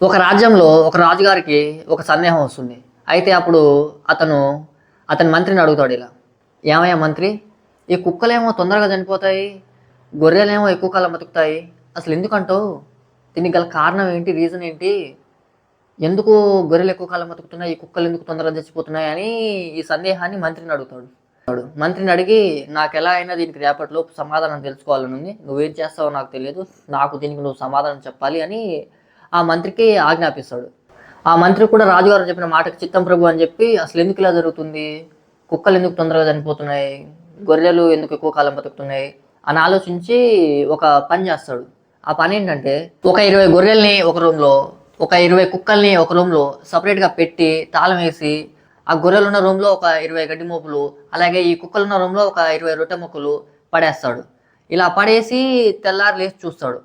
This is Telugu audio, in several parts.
ఒక రాజ్యంలో ఒక రాజుగారికి ఒక సందేహం వస్తుంది. అయితే అప్పుడు అతను అతని మంత్రిని అడుగుతాడు ఇలా, ఏమయ్యా మంత్రి, ఈ కుక్కలేమో తొందరగా చనిపోతాయి, గొర్రెలేమో ఎక్కువ కాలం బతుకుతాయి, అసలు ఎందుకంటావు? దీనికి గల కారణం ఏంటి, రీజన్ ఏంటి? ఎందుకు గొర్రెలు ఎక్కువ కాలం బతుకుతున్నాయి, ఈ కుక్కలు ఎందుకు తొందరగా చచ్చిపోతున్నాయి అని ఈ సందేహాన్ని మంత్రిని అడుగుతాడు. మంత్రిని అడిగి, నాకు ఎలా అయినా దీనికి రేపటిలోపు సమాధానం తెలుసుకోవాలని ఉంది, నువ్వేం చేస్తావో నాకు తెలియదు, నాకు దీనికి నువ్వు సమాధానం చెప్పాలి అని ఆ మంత్రికి ఆజ్ఞాపిస్తాడు. ఆ మంత్రి కూడా రాజుగారు చెప్పిన మాటకి చిత్తం ప్రభు అని చెప్పి, అసలు ఎందుకు ఇలా జరుగుతుంది, కుక్కలు ఎందుకు తొందరగా చనిపోతున్నాయి, గొర్రెలు ఎందుకు ఎక్కువ కాలం బతుకుతున్నాయి అని ఆలోచించి ఒక పని చేస్తాడు. ఆ పని ఏంటంటే, ఒక 20 గొర్రెల్ని ఒక రూమ్లో, ఒక 20 కుక్కల్ని ఒక రూమ్లో సపరేట్గా పెట్టి తాళం వేసి, ఆ గొర్రెలు ఉన్న రూమ్లో ఒక 20 గడ్డి మోపులు, అలాగే ఈ కుక్కలు ఉన్న రూమ్లో ఒక 20 రొట్టె ముక్కలు పడేస్తాడు. ఇలా పడేసి తెల్లారి లేచి చూస్తాడు.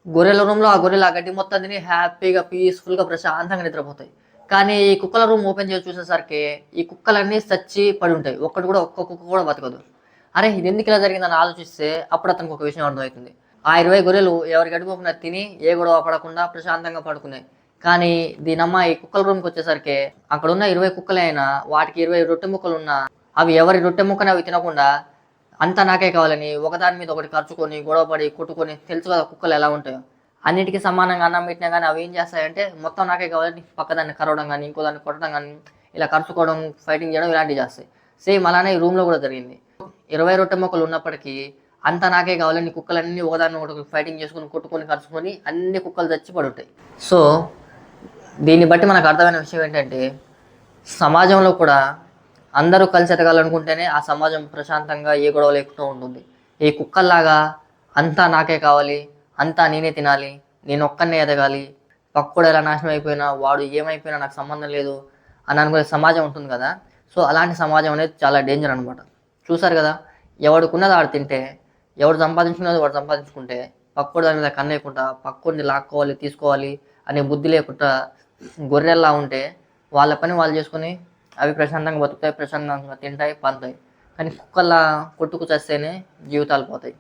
గొర్రెల రూమ్లో ఆ గొర్రెలు ఆ గడ్డి మొత్తం తిని హ్యాపీగా పీస్ఫుల్గా ప్రశాంతంగా నిద్రపోతాయి. కానీ ఈ కుక్కల రూమ్ ఓపెన్ చేసి చూసేసరికి ఈ కుక్కలన్నీ చచ్చి పడి ఉంటాయి. ఒక్క కుక్క కూడా బతకదు. అరే, ఇది ఎందుకు ఇలా జరిగిందని ఆలోచిస్తే అప్పుడు అతనికి ఒక విషయం అర్థమవుతుంది. ఆ 20 గొర్రెలు ఎవరి గడ్డి మోపున తిని ఏ గొడవ పడకుండా ప్రశాంతంగా పడుకున్నాయి. కానీ దీనమ్మ ఈ కుక్కల రూమ్కి వచ్చేసరికి అక్కడ ఉన్న 20 కుక్కలే అయినా వాటికి 20 రొట్టె ముక్కలు ఉన్నా అవి ఎవరి రొట్టె ముక్కని అవి తినకుండా అంతా నాకే కావాలని ఒకదాని మీద ఒకటి ఖర్చుకొని గొడవపడి కొట్టుకొని, తెలుసు కదా కుక్కలు ఎలా ఉంటాయో, అన్నిటికీ సమానంగా అన్నం పెట్టినా కానీ అవి ఏం చేస్తాయంటే మొత్తం నాకే కావాలని పక్కదాన్ని కరవడం కానీ ఇంకో దాన్ని కొట్టడం కానీ ఇలా ఖర్చుకోవడం, ఫైటింగ్ చేయడం ఇలాంటివి చేస్తాయి. సేమ్ అలానే ఈ రూమ్లో కూడా జరిగింది. 20 రొట్టె ముక్కలు ఉన్నప్పటికీ అంతా నాకే కావాలని కుక్కలన్నీ ఒకదాన్ని ఒకటి ఫైటింగ్ చేసుకొని కొట్టుకొని ఖర్చుకొని అన్ని కుక్కలు చచ్చి పడుంటాయి. సో దీన్ని బట్టి మనకు అర్థమైన విషయం ఏంటంటే, సమాజంలో కూడా అందరూ కలిసి ఎదగాలనుకుంటేనే ఆ సమాజం ప్రశాంతంగా ఏ గొడవ లేకుండా ఉంటుంది. ఈ కుక్కల్లాగా అంతా నాకే కావాలి, అంతా నేనే తినాలి, నేను ఒక్కనే ఎదగాలి, పక్కోడు ఎలా నాశనం అయిపోయినా వాడు ఏమైపోయినా నాకు సంబంధం లేదు అని అనుకునే సమాజం ఉంటుంది కదా. సో అలాంటి సమాజం అనేది చాలా డేంజర్ అనమాట. చూసారు కదా, ఎవడుకున్నది ఆడు తింటే, ఎవడు సంపాదించుకున్నది వాడు సంపాదించుకుంటే, పక్కోడు దాని మీద కన్నేయకుండా పక్కోడిని లాక్కోవాలి తీసుకోవాలి అనే బుద్ధి లేకుండా గొర్రెల్లా ఉంటే వాళ్ళ పని వాళ్ళు చేసుకొని అవి ప్రశాంతంగా బతుకుతాయి, ప్రశాంతంగా తింటాయి, పంతాయి. కానీ కుక్కల్లా కొట్టుకు చేస్తేనే జీవితాలు పోతాయి.